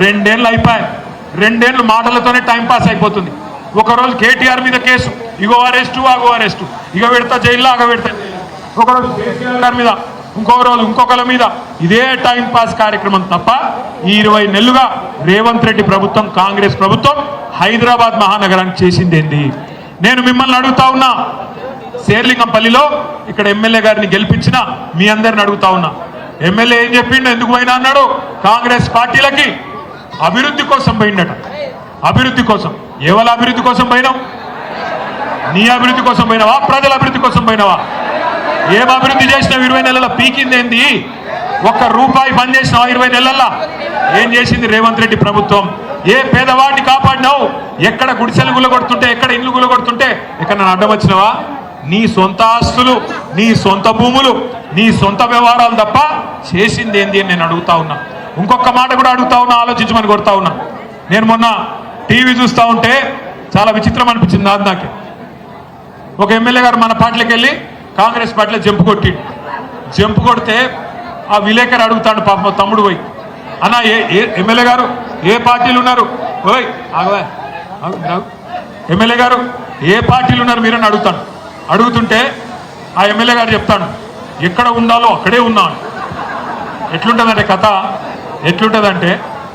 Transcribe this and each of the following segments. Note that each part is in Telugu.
రెండేళ్ళు అయిపోయాయి. రెండేళ్ళు మాటలతోనే టైంపాస్ అయిపోతుంది. ఒకరోజు కేటీఆర్ మీద కేసు, ఇగో అరెస్టు అగో అరెస్టు, ఇగ పెడతా జైల్లో అగ పెడతా. ఒకరోజు కేసీఆర్ మీద, ఇంకో రోజు ఇంకొకరి మీద, ఇదే టైంపాస్ కార్యక్రమం తప్ప ఈ 20 నెలలుగా రేవంత్ రెడ్డి ప్రభుత్వం, కాంగ్రెస్ ప్రభుత్వం హైదరాబాద్ మహానగరానికి చేసింది ఏంటి? నేను మిమ్మల్ని అడుగుతా ఉన్నా, శేర్లింగంపల్లిలో ఇక్కడ ఎమ్మెల్యే గారిని గెలిపించిన మీ అందరిని అడుగుతా ఉన్నా, ఎమ్మెల్యే ఏం చెప్పిండు, ఎందుకు పోయినా అన్నాడు? కాంగ్రెస్ పార్టీలకి అభివృద్ధి కోసం పోయిండట. అభివృద్ధి కోసం. ఎవరి అభివృద్ధి కోసం పోయినావు? నీ అభివృద్ధి కోసం పోయినావా? ప్రజల అభివృద్ధి కోసం పోయినావా? ఏం అభివృద్ధి చేసినావు? 20 నెలల పీకింది ఏంది? ₹1 బంద్ చేసినావా 20 నెలల్లో? ఏం చేసింది రేవంత్ రెడ్డి ప్రభుత్వం? ఏ పేదవాడిని కాపాడినావు? ఎక్కడ గుడిసెలు గులగొడుతుంటే, ఎక్కడ ఇల్లు గులగొడుతుంటే ఎక్కడ నన్ను అడ్డం వచ్చినావా? నీ సొంత ఆస్తులు, నీ సొంత భూములు, నీ సొంత వ్యవహారాలు తప్ప చేసింది ఏంది అని నేను అడుగుతా ఉన్నా. ఇంకొక మాట కూడా అడుగుతా ఉన్నా, ఆలోచించమని కొడతా ఉన్నా. నేను మొన్న టీవీ చూస్తూ ఉంటే చాలా విచిత్రం అనిపించింది నాకే. ఒక ఎమ్మెల్యే గారు మన పార్టీలోకి వెళ్ళి కాంగ్రెస్ పార్టీలో జంపు కొట్టిండు. జంపు కొడితే ఆ విలేకరు అడుగుతాడు, పాప తమ్ముడు పోయి, అన్న ఎమ్మెల్యే గారు ఏ పార్టీలు ఉన్నారు? ఓయ్ ఆగవా, ఎమ్మెల్యే గారు ఏ పార్టీలు ఉన్నారు మీరని అడుగుతాను. అడుగుతుంటే ఆ ఎమ్మెల్యే గారు చెప్తాడు, ఎక్కడ ఉండాలో అక్కడే ఉన్నాను. ఎట్లుంటుందంటే కథ, ఎట్లుంటుందంటే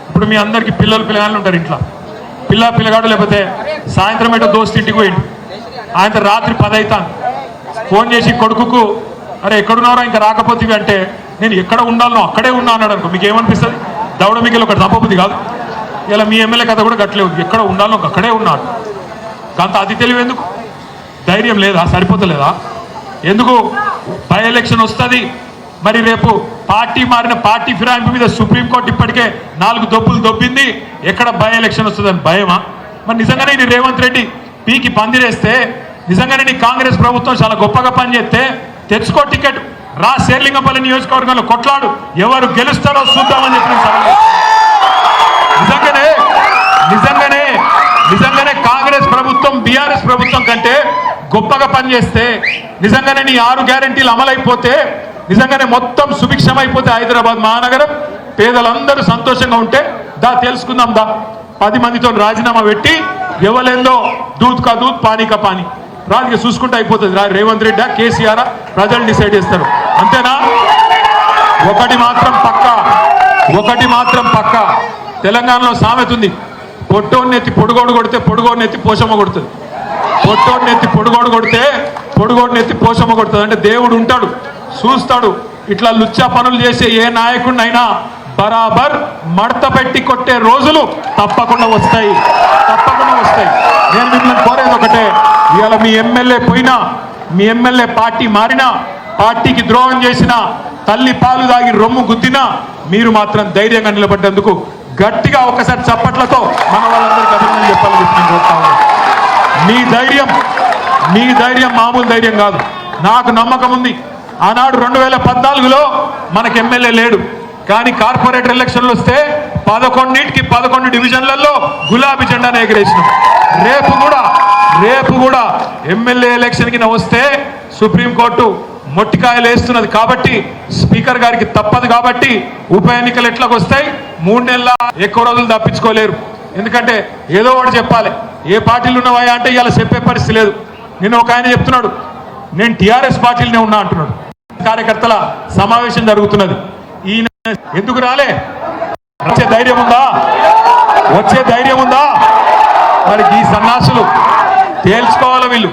ఇప్పుడు మీ అందరికీ పిల్లగాళ్ళు ఉంటారు ఇంట్లో. పిల్లగాడు లేకపోతే సాయంత్రం ఏటో దోస్తు ఇంటికి పోయిండు. ఆయన రాత్రి 10 అవుతాను. ఫోన్ చేసి కొడుకుకు, అరే ఎక్కడున్నారో ఇంకా రాకపోతే అంటే, నేను ఎక్కడ ఉండాలనో అక్కడే ఉన్నా అన్నాడు అనుకో, మీకు ఏమనిపిస్తుంది? దౌడ మీకు ఒకటి తప్పబుద్ధి కాదు. ఇలా మీ ఎమ్మెల్యే కథ కూడా గట్లేదు, ఎక్కడ ఉండాలో అక్కడే ఉన్నాడు. కాంత అతి తెలివి ఎందుకు? ధైర్యం లేదా? సరిపోతలేదా? ఎందుకు? బై ఎలక్షన్ వస్తుంది, మరి రేపు పార్టీ మారిన పార్టీ ఫిరాయింపు మీద సుప్రీంకోర్టు ఇప్పటికే 4 దొబ్బులు దొబ్బింది. ఎక్కడ బై ఎలక్షన్ వస్తుందని భయమా? మరి నిజంగానే నీ రేవంత్ రెడ్డి పీకి పందిరేస్తే, నిజంగానే నీ కాంగ్రెస్ ప్రభుత్వం చాలా గొప్పగా పనిచేస్తే తెచ్చుకో టికెట్, రా శేర్లింగంపల్లి నియోజకవర్గంలో కొట్లాడు, ఎవరు గెలుస్తారో చూద్దామని చెప్పి నిజంగానే కాంగ్రెస్ ప్రభుత్వం బీఆర్ఎస్ ప్రభుత్వం కంటే గొప్పగా పనిచేస్తే, నిజంగానే నీ 6 గ్యారెంటీలు అమలైపోతే, నిజంగానే మొత్తం సుభిక్షమైపోతే హైదరాబాద్ మహానగరం, పేదలందరూ సంతోషంగా ఉంటే దా తెలుసుకుందాం, దా 10 మందితో రాజీనామా పెట్టి ఎవలేందో దూద్ కా దూద్ పానీ కా పానీ రాజుగా చూసుకుంటే అయిపోతుంది. రేవంత్ రెడ్డి కేసీఆర్ ప్రజలు డిసైడ్ చేస్తారు, అంతేనా? ఒకటి మాత్రం పక్క, తెలంగాణలో సామెత ఉంది, పొట్టోడిని ఎత్తి పొడుగోడు కొడితే పొడుగోడిని ఎత్తి పోషమ్మ కొడుతుంది. పొట్టోడిని ఎత్తి పొడుగోడు కొడితే పొడుగోడిని ఎత్తి పోషమ్మ కొడుతుంది. అంటే దేవుడు ఉంటాడు, చూస్తాడు. ఇట్లా లుచ్చా పనులు చేసే ఏ నాయకుడినైనా బరాబర్ మడత పెట్టి కొట్టే రోజులు తప్పకుండా వస్తాయి. నేను మిమ్మల్ని కోరేది ఒకటే, ఇవాళ మీ ఎమ్మెల్యే పోయినా, మీ ఎమ్మెల్యే పార్టీ మారినా, పార్టీకి ద్రోహం చేసినా, తల్లి పాలు దాగి రొమ్ము గుద్దినా, మీరు మాత్రం ధైర్యంగా నిలబడ్డందుకు గట్టిగా ఒకసారి చప్పట్లతో మన వాళ్ళందరికీ అభినందనలు చెప్పాలని చెప్పి నేను కోరుతా ఉన్నాను. మీ ధైర్యం మామూలు ధైర్యం కాదు. నాకు నమ్మకం ఉంది, ఆనాడు 2014లో మనకు ఎమ్మెల్యే లేడు, కానీ కార్పొరేటర్ ఎలక్షన్లు వస్తే 11 డివిజన్లలో గులాబీ జెండాను ఎగిరేసినాం. రేపు కూడా ఎమ్మెల్యే ఎలక్షన్కి వస్తే సుప్రీంకోర్టు మొట్టికాయలు వేస్తున్నది కాబట్టి, స్పీకర్ గారికి తప్పదు కాబట్టి, ఉప ఎన్నికలు ఎట్లాగ వస్తాయి, 3 నెలల ఎక్కువ రోజులు తప్పించుకోలేరు. ఎందుకంటే ఏదో ఒకటి చెప్పాలి. ఏ పార్టీలు ఉన్నవా అంటే ఇలా చెప్పే పరిస్థితి లేదు. నిన్న ఒక ఆయన చెప్తున్నాడు, నేను టీఆర్ఎస్ పార్టీలనే ఉన్నా అంటున్నాడు. కార్యకర్తల సమావేశం జరుగుతున్నది. ఈయన ఎందుకు రాలే? వచ్చే ధైర్యం ఉందా? మరి ఈ సన్నాసులు తేల్చుకోవాలి. వీళ్ళు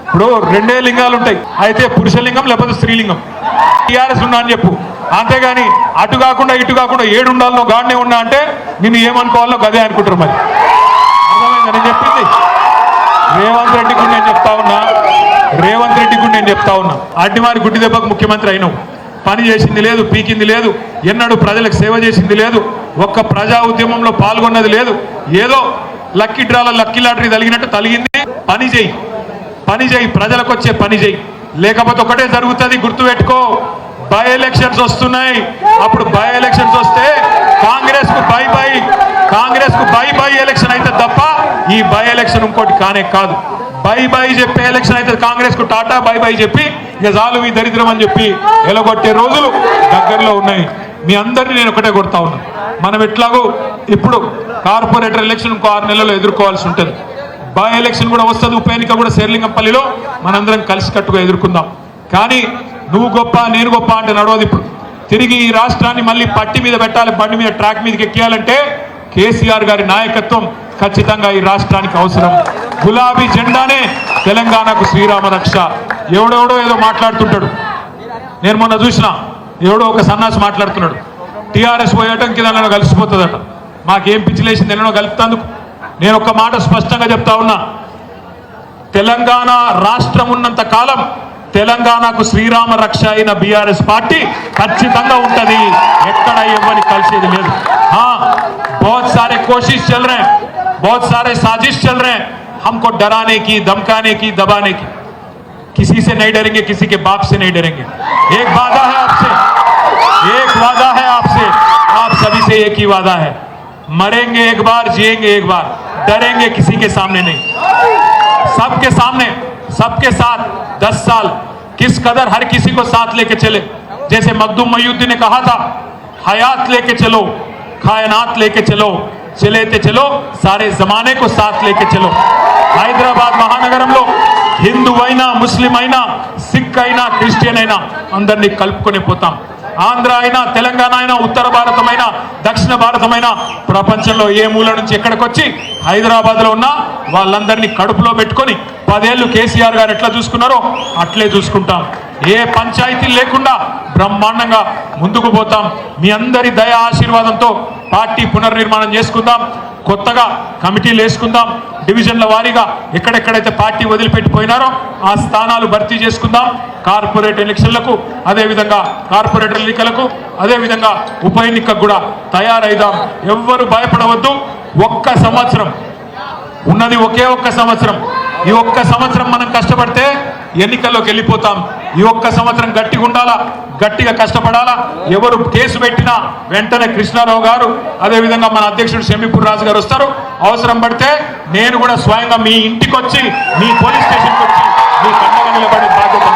ఇప్పుడు 2 లింగాలు ఉంటాయి, అయితే పురుషలింగం లేకపోతే స్త్రీలింగం. టీఆర్ఎస్ ఉన్నా అని చెప్పు, అంతేగాని అటు కాకుండా ఇటు కాకుండా 7 ఉండాలనో గాడినే ఉన్నా అంటే నిన్ను ఏమనుకోవాలో గదే అనుకుంటారు. మరి అర్థమైందా నేను చెప్పింది? రేవంత్ రెడ్డికి నేను చెప్తా ఉన్నా, అడ్డిమారి గుడ్డి దెబ్బకు ముఖ్యమంత్రి అయినావు. పని చేసింది లేదు, పీకింది లేదు, ఎన్నడూ ప్రజలకు సేవ చేసింది లేదు, ఒక్క ప్రజా ఉద్యమంలో పాల్గొన్నది లేదు. ఏదో లక్కీ డ్రాల లక్కీ లాటరీ తగిలినట్టు తలిగింది. పని చేయి, ప్రజలకు వచ్చే పని చేయి, లేకపోతే ఒకటే జరుగుతుంది. గుర్తుపెట్టుకో, బై ఎలక్షన్స్ వస్తున్నాయి. అప్పుడు బై ఎలక్షన్స్ వస్తే కాంగ్రెస్ కు బై ఎలక్షన్ అయితే తప్ప ఈ బై ఎలక్షన్ ఇంకోటి కానే కాదు. బై చెప్పే ఎలక్షన్ అయితే కాంగ్రెస్ కు టాటా బై చెప్పి ఇక చాలు ఈ దరిద్రం అని చెప్పి ఎలగొట్టే రోజులు దగ్గరలో ఉన్నాయి. మీ అందరినీ నేను ఒకటే కొడతా ఉన్నా, మనం ఎట్లాగో ఇప్పుడు కార్పొరేటర్ ఎలక్షన్ ఇంకో 6 నెలల్లో ఎదుర్కోవాల్సి ఉంటుంది. బై ఎలక్షన్ కూడా వస్తుంది, ఉప ఎన్నిక కూడా శేర్లింగంపల్లిలో మనందరం కలిసికట్టుగా ఎదుర్కొందాం. కానీ నువ్వు గొప్ప నేను గొప్ప అంటే నడవదు. ఇప్పుడు తిరిగి ఈ రాష్ట్రాన్ని మళ్ళీ పట్టి మీద పెట్టాలి, బండి మీద ట్రాక్ మీదకి ఎక్కియాలంటే కేసీఆర్ గారి నాయకత్వం ఖచ్చితంగా ఈ రాష్ట్రానికి అవసరం. గులాబీ జెండానే తెలంగాణకు శ్రీరామ రక్ష. ఎవడెవడో ఏదో మాట్లాడుతుంటాడు, నేను మొన్న చూసిన ఎవడో ఒక సన్నాసి మాట్లాడుతున్నాడు, టీఆర్ఎస్ పోయేటంకి దానిలో కలిసిపోతుందట. మాకేం పిచ్చిలేసింది ఎన్నో కలుపుతందుకు. నేను ఒక మాట స్పష్టంగా చెప్తా ఉన్నా, తెలంగాణ రాష్ట్రం ఉన్నంత కాలం తెలంగాణకు శ్రీరామ రక్ష అయిన బీఆర్ఎస్ పార్టీ ఖచ్చితంగా ఉంటది, ఎక్కడ ఇవ్వని కలిసేది లేదు. बहुत सारे कोशिश चल रहे हैं, बहुत सारे साजिश चल रहे हैं हमको डराने की, धमकाने की, दबाने की. किसी से नहीं डरेंगे, किसी के बाप से नहीं डरेंगे. एक वादा है आपसे, एक वादा है आपसे, आप सभी से एक ही वादा है, मरेंगे एक बार, जिएंगे एक बार, डरेंगे किसी के सामने नहीं. सबके सामने, सबके साथ 10 साल किस कदर हर किसी को साथ लेके चले. जैसे मखदूम मयूद्दीन ने कहा था, हयात लेके चलो, कायनात लेके चलो, चले ते चलो, सारे जमाने को साथ लेके चलो. హైదరాబాద్ మహానగరంలో హిందూ అయినా, ముస్లిం అయినా, సిక్ అయినా, క్రిస్టియన్ అయినా అందరినీ కలుపుకొని పోతాం. ఆంధ్ర అయినా, తెలంగాణ అయినా, ఉత్తర భారతమైనా, దక్షిణ భారతమైనా, ప్రపంచంలో ఏ మూల నుంచి ఎక్కడికొచ్చి హైదరాబాద్లో ఉన్న వాళ్ళందరినీ కడుపులో పెట్టుకొని 10 ఏళ్ళు కేసీఆర్ గారు ఎట్లా చూసుకున్నారో అట్లే చూసుకుంటాం. ఏ పంచాయతీ లేకుండా బ్రహ్మాండంగా ముందుకు పోతాం. మీ అందరి దయా ఆశీర్వాదంతో పార్టీ పునర్నిర్మాణం చేసుకుందాం, కొత్తగా కమిటీలు వేసుకుందాం, డివిజన్ల వారీగా ఎక్కడెక్కడైతే పార్టీ వదిలిపెట్టిపోయినారో ఆ స్థానాలు భర్తీ చేసుకుందాం. కార్పొరేట్ ఎలక్షన్లకు, అదేవిధంగా కార్పొరేటర్ ఎన్నికలకు, అదేవిధంగా ఉప ఎన్నికకు కూడా తయారైదాం. ఎవ్వరు భయపడవద్దు. ఒక్క సంవత్సరం ఉన్నది, ఒకే ఒక్క సంవత్సరం. ఈ ఒక్క సంవత్సరం మనం కష్టపడితే ఎన్నికల్లోకి వెళ్ళిపోతాం. ఈ ఒక్క సంవత్సరం గట్టిగా ఉండాలా, గట్టిగా కష్టపడాలా. ఎవరు కేసు పెట్టినా వెంటనే కృష్ణారావు గారు, అదేవిధంగా మన అధ్యక్షుడు షమీపూర్ రాజు గారు వస్తారు. అవసరం పడితే నేను కూడా స్వయంగా మీ ఇంటికి వచ్చి, మీ పోలీస్ స్టేషన్కి వచ్చి మీ కండగా నిలబడే బాధ్యత